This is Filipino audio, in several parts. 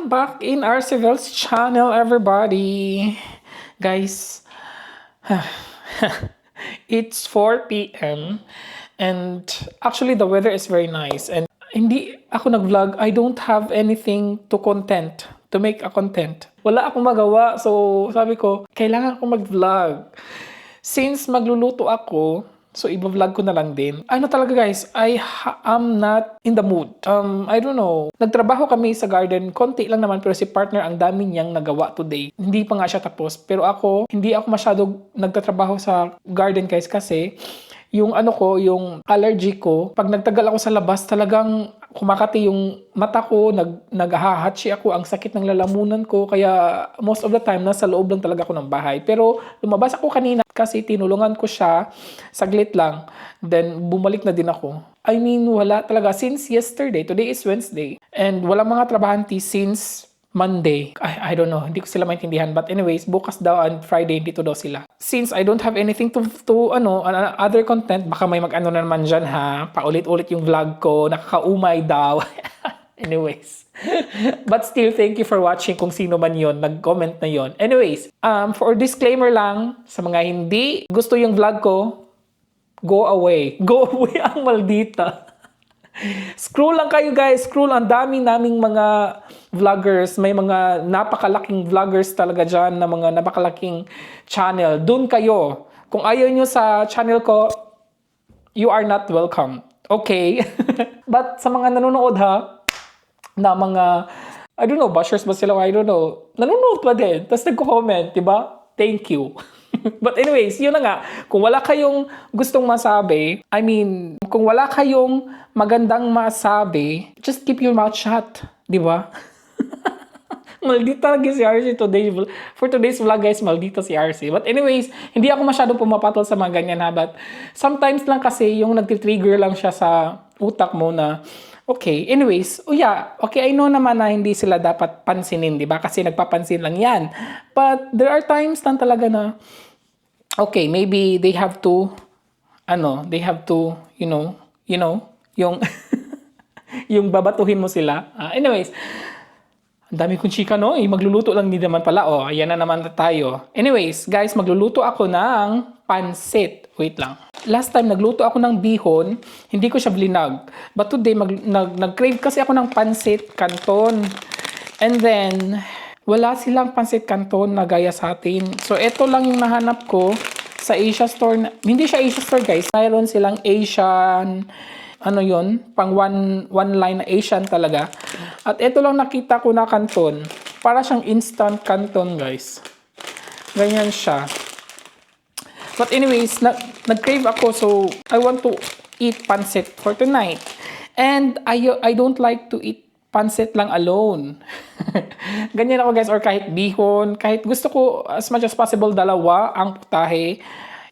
Welcome back in Arcevel's channel, everybody. Guys, it's 4 p.m. and actually the weather is very nice. And hindi ako nag-vlog. I don't have anything to make a content. Wala akong magawa. So sabi ko, kailangan ko mag-vlog. Since magluluto ako, so i-vlog ko na lang din. Ano talaga guys, I am not in the mood. I don't know. Nagtrabaho kami sa garden, konti lang naman, pero si partner ang dami niyang nagawa today. Hindi pa nga siya tapos. Pero ako, hindi ako masyadong nagtatrabaho sa garden guys kasi yung yung allergy ko, pag nagtagal ako sa labas, talagang kumakati yung mata ko, naghahatsi ako, ang sakit ng lalamunan ko, kaya most of the time, nasa loob lang talaga ako ng bahay. Pero lumabas ako kanina kasi tinulungan ko siya, saglit lang, then bumalik na din ako. I mean, wala talaga. Since yesterday, today is Wednesday, and walang mga trabahanti since Monday. I don't know. Hindi ko sila maintindihan. But anyways, bukas daw and Friday, dito daw sila. Since I don't have anything to other content, baka may mag-ano na naman dyan ha. Paulit-ulit yung vlog ko. Nakakaumay daw. Anyways. But still, thank you for watching kung sino man yon nag-comment na yon. Anyways, for disclaimer lang, sa mga hindi gusto yung vlog ko, go away. Go away ang maldita. Scroll lang kayo guys, scroll. Ang dami naming mga vloggers, may mga napakalaking vloggers talaga dyan na mga napakalaking channel. Doon kayo. Kung ayaw nyo sa channel ko, you are not welcome. Okay? But sa mga nanonood ha, na mga, I don't know, bashers ba sila? I don't know. Nanonood pa din. Tapos nagko-comment, diba? Thank you. But anyways, yun na nga. Kung wala kayong gustong masabi, I mean, kung wala kayong magandang masabi, just keep your mouth shut. Di ba? Maldita lagi si RC today. For today's vlog guys, maldita si RC. But anyways, hindi ako masyado pumapatol sa mga ganyan ha. But sometimes lang kasi yung nagtitrigger lang siya sa utak mo na, okay, anyways, okay, I know naman na hindi sila dapat pansinin, di ba? Kasi nagpapansin lang yan. But there are times lang talaga na, okay, maybe they have to, yung, yung babatuhin mo sila. Anyways, ang dami kong chika, no? Magluluto lang din naman pala. Ayan na naman na tayo. Anyways, guys, magluluto ako ng pansit. Wait lang. Last time, nagluto ako ng bihon. Hindi ko siya blinag. But today, nag-crave kasi ako ng pansit canton. And then, wala silang pansit canton na gaya sa atin. So, ito lang yung nahanap ko sa Asia Store. Hindi siya Asia Store, guys. Mayroon silang Asian, pang one line na Asian talaga. At ito lang nakita ko na canton. Para siyang instant canton, guys. Ganyan siya. But anyways, nag-crave ako, so I want to eat pancit for tonight. And I don't like to eat pancit lang alone. Ganyan ako guys, or kahit bihon, kahit gusto ko as much as possible dalawa ang putahe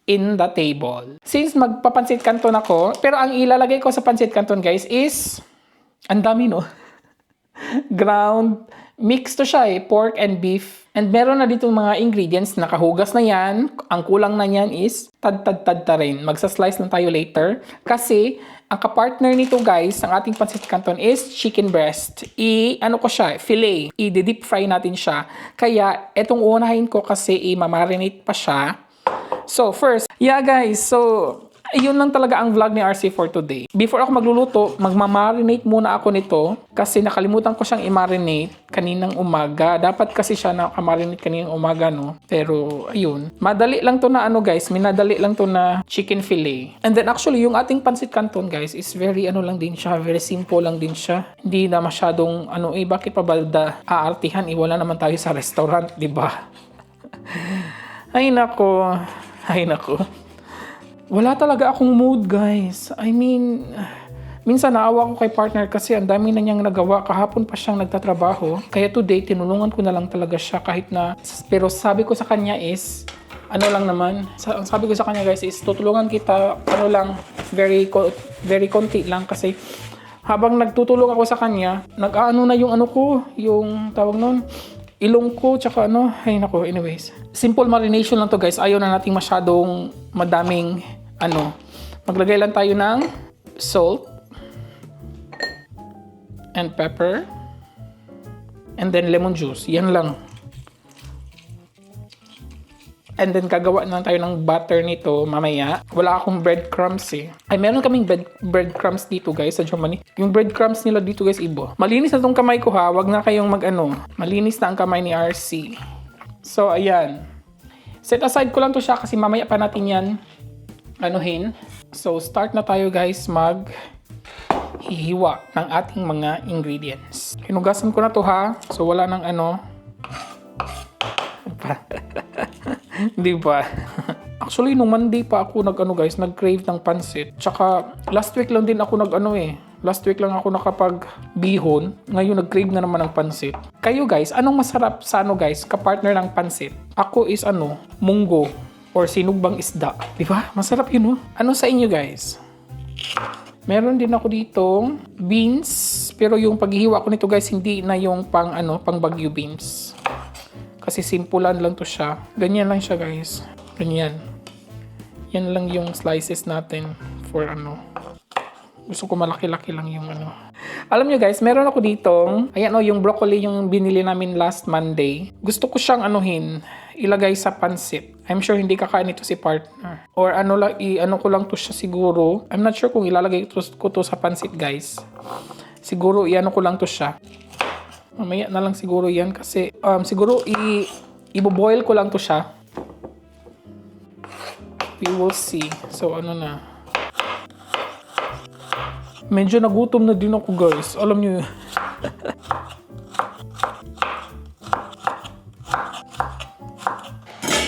in the table. Since magpapansit canton ako, pero ang ilalagay ko sa pancit canton guys is, ang dami no? Ground, mix to siya pork and beef. And meron na dito mga ingredients, nakahugas na yan. Ang kulang na yan is tad-tad-tad rin. Magsa-slice lang tayo later. Kasi, ang kapartner nito guys, ang ating pancit canton is chicken breast. Filet. I-deep fry natin siya. Kaya, etong unahin ko kasi i-marinate pa siya. So, first, guys, so, yun lang talaga ang vlog ni RC for today. Before ako magluluto, magmamarinate muna ako nito kasi nakalimutan ko siyang i-marinate kaninang umaga. Dapat kasi siya nakamarinate kaninang umaga, no? Pero, ayun. Madali lang to na guys, minadali lang to na chicken fillet. And then actually, yung ating pancit canton, guys, is very lang din siya, very simple lang din siya. Hindi na masyadong, bakit pa ba aartihan? Wala naman tayo sa restaurant, di ba? Ay nako. Wala talaga akong mood, guys. I mean, minsan naawa ko kay partner kasi ang dami na niyang nagawa. Kahapon pa siyang nagtatrabaho. Kaya today, tinulungan ko na lang talaga siya kahit na... Pero sabi ko sa kanya is, sabi ko sa kanya guys is, tutulungan kita, very konti lang kasi habang nagtutulong ako sa kanya, na yung yung tawag nun, ilong ko, tsaka anyways. Simple marination lang to guys. Ayaw na nating masyadong madaming, maglagay lang tayo ng salt and pepper. and then lemon juice. Yan lang. And then, kagawa na tayo ng butter nito mamaya. Wala akong breadcrumbs eh. Ay, meron kaming breadcrumbs dito, guys, sa Germany. Yung breadcrumbs nila dito, guys, ibo. Malinis na tong kamay ko, ha. Wag na kayong malinis na ang kamay ni RC. So, ayan. Set aside ko lang to siya kasi mamaya pa natin yan anuhin. So, start na tayo, guys, hihiwa ng ating mga ingredients. Hinugasan ko na to, ha. So, wala nang Di ba? Actually, nung Monday pa ako nag-crave ng pansit. Tsaka, last week lang din ako Last week lang ako nakapag-bihon. Ngayon, nag-crave na naman ng pansit. Kayo, guys, anong masarap sa kapartner ng pansit? Ako is munggo or sinugbang isda. Di ba? Masarap yun, Ano sa inyo, guys? Meron din ako ditong beans. Pero yung paghihiwa ko nito, guys, hindi na yung pang Baguio beans. Kasi simpulan lang to siya. Ganyan lang siya, guys. Ganyan. Yan lang yung slices natin for Gusto ko malaki-laki lang yung Alam nyo, guys, meron ako ditong, yung broccoli yung binili namin last Monday. Gusto ko siyang ilagay sa pansit. I'm sure hindi kakain ito si partner. Or ko lang to siya siguro. I'm not sure kung ilalagay ko to sa pansit, guys. Siguro ko lang to siya. Mamaya na lang siguro yan kasi siguro ibo-boil ko lang to siya. We will see. So na. Medyo nagutom na din ako, guys. Alam niyo.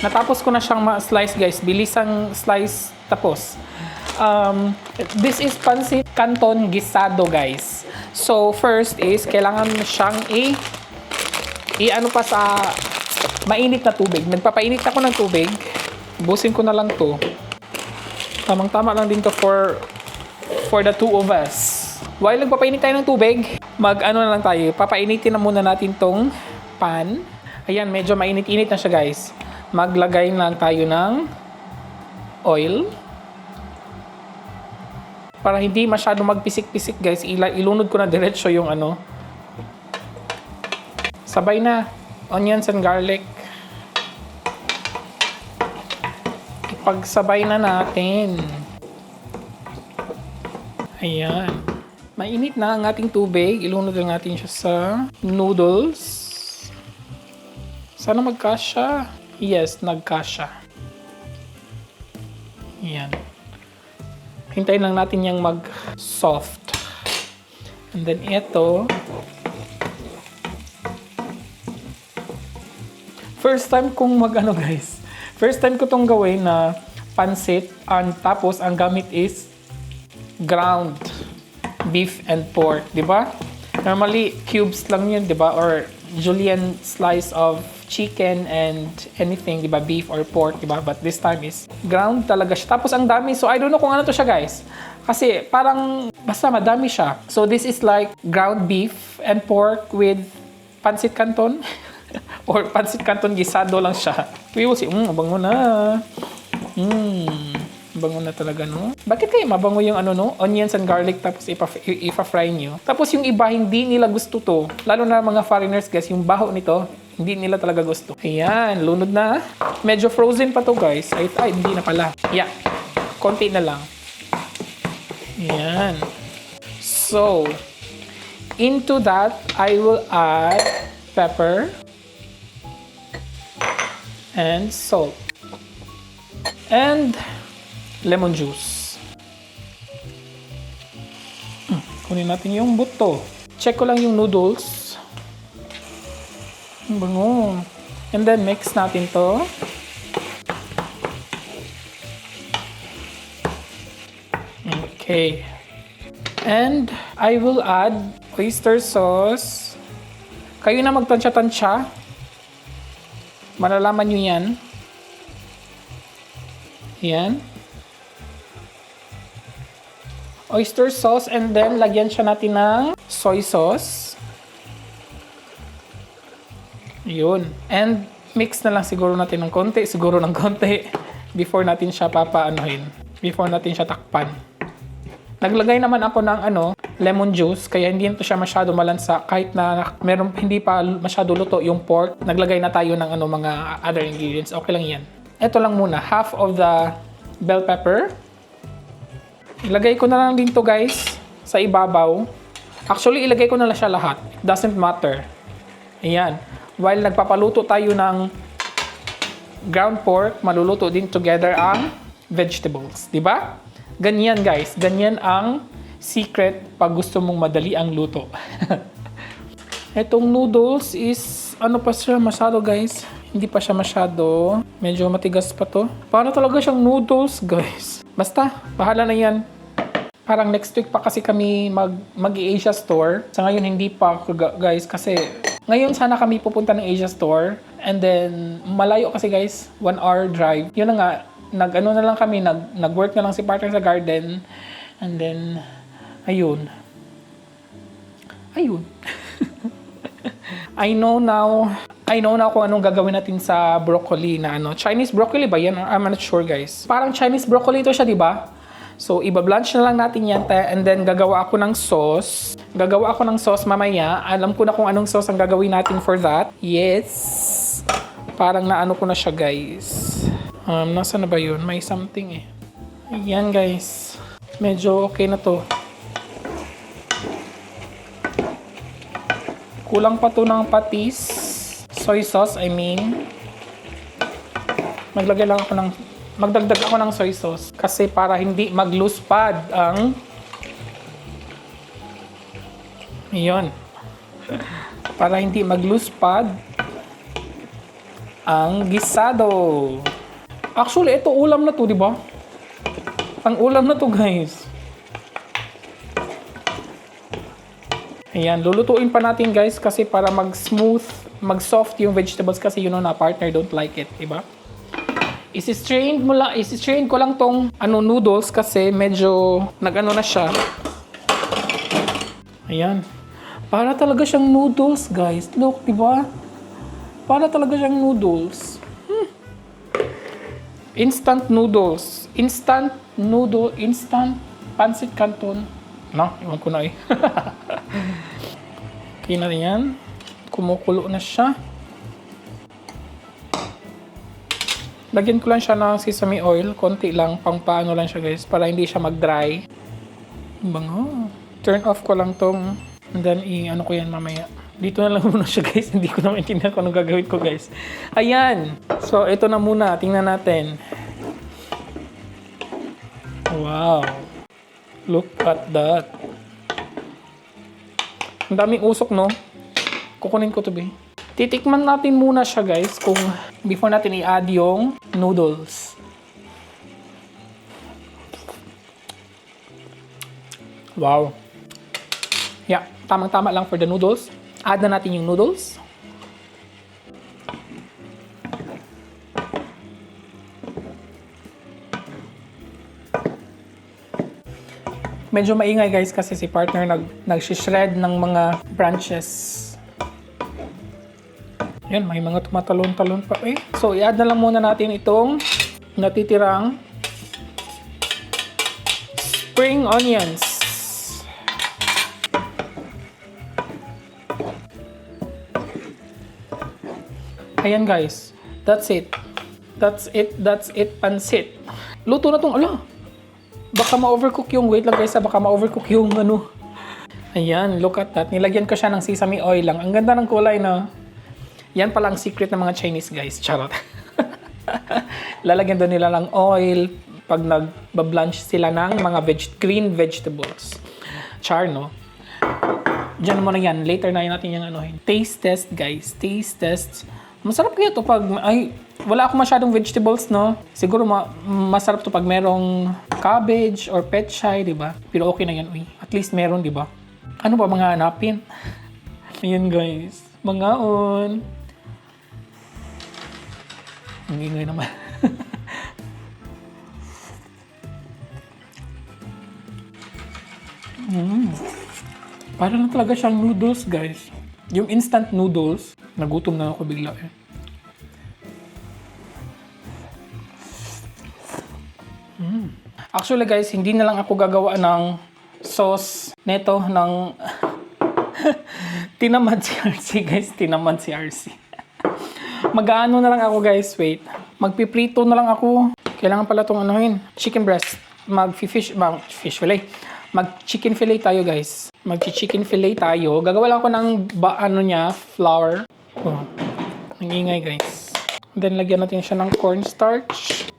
Natapos ko na siyang ma-slice, guys. Bilisang slice tapos. This is pancit canton gisado, guys. So, first is, kailangan siyang pa sa mainit na tubig. Nagpapainit ako ng tubig. Busin ko na lang to. Tamang-tama lang din to for the two of us. While nagpapainit tayo ng tubig, na lang tayo. Papainitin na muna natin tong pan. Ayan, medyo mainit-init na siya, guys. Maglagay lang tayo ng oil. Para hindi masyado magpisik-pisik, guys, ilunod ko na diretso yung Sabay na. Onions and garlic. Ipagsabay na natin. Ayan. Mainit na ang ating tubig. Ilunod lang natin siya sa noodles. Sana magkasya. Yes, nagkasya. Ayan. Hintayin lang natin yung mag-soft. And then ito. First time kong guys. First time ko tong gawin na pansit. Tapos ang gamit is ground beef and pork. Diba? Normally, cubes lang yun, diba? Or julienne slice of chicken and anything, diba? Beef or pork, diba? But this time is ground talaga siya. Tapos ang dami. So, I don't know kung ano to siya, guys. Kasi parang basta madami siya. So, this is like ground beef and pork with pancit canton. Or pancit canton gisado lang siya. We will see. Mabango na. Bango na talaga, no? Bakit kayo mabango yung onions and garlic tapos ipa-fry nyo? Tapos yung iba, hindi nila gusto to. Lalo na mga foreigners, guys, yung baho nito, hindi nila talaga gusto. Ayan, lunod na. Medyo frozen pa to, guys. Ay, hindi na pala. Yeah, konti na lang. Ayan. So, into that, I will add pepper and salt. And lemon juice. Kunin natin yung buto. Check ko lang yung noodles. Bango. And then mix natin to. Okay. And I will add oyster sauce. Kayo na magtansya-tansya. Malalaman nyo yan. Yan. Oyster sauce and then lagyan siya natin ng soy sauce. Yun. And mix na lang siguro natin ng konti, before natin siya before natin siya takpan. Naglagay naman ako ng lemon juice, kaya hindi na to siya masyado malansa. Kahit na meron, hindi pa masyado luto yung pork, naglagay na tayo ng mga other ingredients. Okay lang yan. Ito lang muna, half of the bell pepper. Ilagay ko na lang din to guys sa ibabaw. Actually, ilagay ko na lang siya lahat. It doesn't matter. Ayan. While nagpapaluto tayo ng ground pork, maluluto din together ang vegetables. Diba? Ganyan guys. Ganyan ang secret pag gusto mong madali ang luto. Itong noodles is, ano pa siya masyado guys? Hindi pa siya masyado. Medyo matigas pa to. Para talaga siyang noodles guys. Basta, bahala na yan. Parang next week pa kasi kami mag-Asia store. Sa ngayon hindi pa guys kasi ngayon sana kami pupunta ng Asia store. And then malayo kasi guys, 1 hour drive. Yun na nga, nag-ano na lang kami, nag-work na lang si partner sa garden. And then, ayun. I know now kung anong gagawin natin sa broccoli na Chinese broccoli ba yan? I'm not sure guys. Parang Chinese broccoli ito siya, di ba? So, iba-blanch na lang natin yan. And then, gagawa ako ng sauce. Mamaya. Alam ko na kung anong sauce ang gagawin natin for that. Yes! Parang naano ko na siya, guys. Nasa na ba yun? May something eh. Ayan, guys. Medyo okay na to. Kulang pa to ng patis. Soy sauce, I mean. Magdagdag ako ng soy sauce kasi para hindi mag-loose pad ang para hindi mag-loose pad ang gisado. Actually, ito ulam na to, di ba? Ang ulam na to, guys. Ayan, lulutuin pa natin, guys, kasi para mag-smooth, mag-soft yung vegetables kasi na partner don't like it, di ba? Isi-strain ko lang tong noodles kasi medyo nag-ano na siya. Ayan. Para talaga siyang noodles, guys. Look, di ba? Para talaga siyang noodles. Instant noodles. Instant pancit canton. Iwan ko na eh. Okay na yan. Kumukulo na siya. Lagyan ko lang siya ng sesame oil. Konti lang. Pang paano lang siya guys. Para hindi siya mag-dry. Bango. Turn off ko lang tong. And then ano ko yan mamaya. Dito na lang muna siya guys. Hindi ko na maintindihan kung anong gagawin ko guys. Ayan. So ito na muna. Tingnan natin. Wow. Look at that. Ang daming usok no. Kukunin ko to be. Titikman natin muna siya guys kung before natin i-add yung noodles. Wow. Yeah, tamang-tama lang for the noodles. Add na natin yung noodles. Medyo maingay guys kasi si partner nag-shred ng mga branches. Yan, may mga tumatalon-talon pa eh. So, i-add na lang muna natin itong natitirang spring onions. Ayan guys. That's it. That's it, pansit. Luto na tong, baka ma-overcook yung, wait lang guys, baka ma-overcook yung Ayan, look at that. Nilagyan ko siya ng sesame oil lang. Ang ganda ng kulay na. Yan pala ang secret ng mga Chinese guys. Charot. Lalagyan doon nila ng oil pag nag-blanch sila ng mga green vegetables. Char, no? Diyan mo na yan. Later na natin yung taste test, guys. Taste test. Masarap kaya to pag, wala akong masyadong vegetables, no? Siguro masarap to pag merong cabbage or petchay, di ba? Pero okay na yan, At least meron, di ba? Ano ba mga hanapin? Ayan, guys. Mangaon. Ang ingay naman. Para lang talaga siyang noodles, guys. Yung instant noodles, nagutom na ako bigla eh. Actually guys, hindi na lang ako gagawa ng sauce neto ng tinamad si RC guys, tinamad si RC. Mag-aano na lang ako guys, wait. Magpiprito na lang ako. Kailangan pala itong anuhin. Chicken breast. Fish fillet. Mag-chicken fillet tayo guys. Mag-chicken fillet tayo. Gagawa lang ako ng flour. Oh, nangingay guys. Then lagyan natin siya ng cornstarch.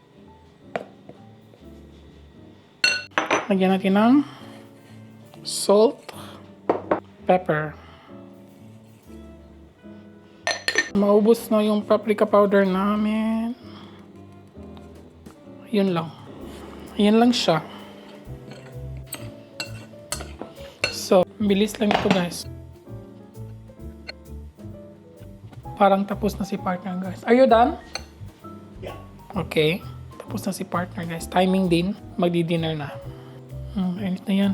Lagyan natin ng salt, pepper. Maubos na yung paprika powder namin. Yun lang. Yan lang siya. So, bilis lang ito guys. Parang tapos na si partner guys. Are you done? Yeah. Okay. Tapos na si partner guys. Timing din. Magdi-dinner na. Init na yan.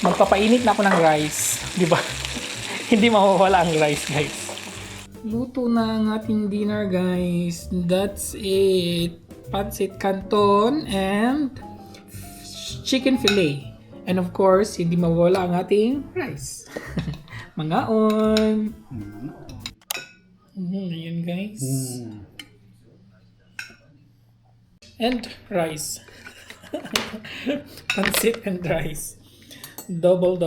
Magpapainit na ako ng rice. Di ba? Hindi mawawala ang rice guys. Luto na ang ating dinner guys. That's it. Pancit canton and chicken fillet. And of course, hindi mawawala ang ating rice. Mangaon. Ayan guys. And rice. Pancit and rice. Double.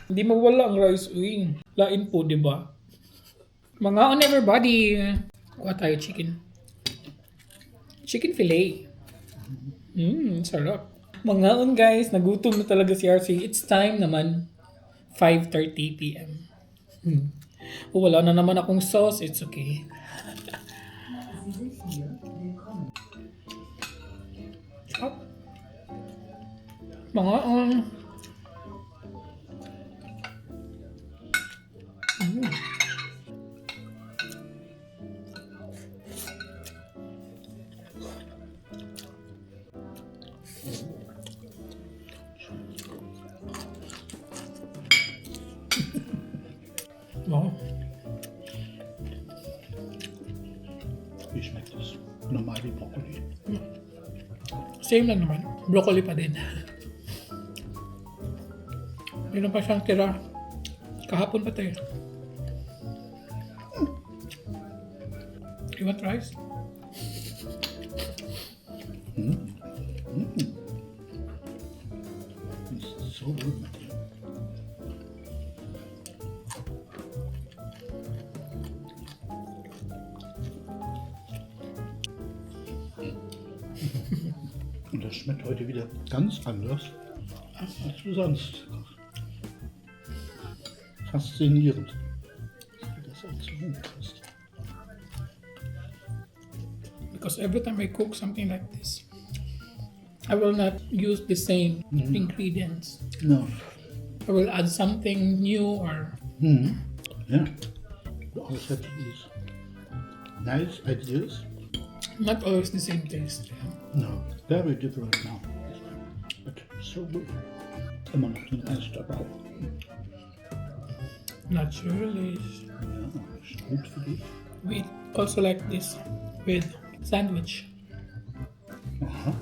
Hindi mawala ang rice. Uy, lain po, di ba? Mangaon everybody. Kuha tayo chicken. Chicken fillet. Sarap. Mangaon guys, nagutom na talaga si RC. It's time naman. 5:30 PM. Wala na naman akong sauce. It's okay. Chop. Mangaon. Wow. Wie schmeckt das? Normal wie Brokkoli. Same lang naman. Broccoli pa din. Meron pa siyang tira. Kahapon pa tayo. You want rice? Das ist so gut mit dir. Und das schmeckt heute wieder ganz anders als du sonst kochst. Faszinierend, wie das alles so hinkriegst. Because every time I cook something like this, I will not use the same ingredients. No. I will add something new or Yeah. You always have these nice ideas. not always the same taste. No, very different now. But so good. Immer noch den Rest dabei. Natürlich. Ja, ist gut für dich. We also like this with sandwich. Aha.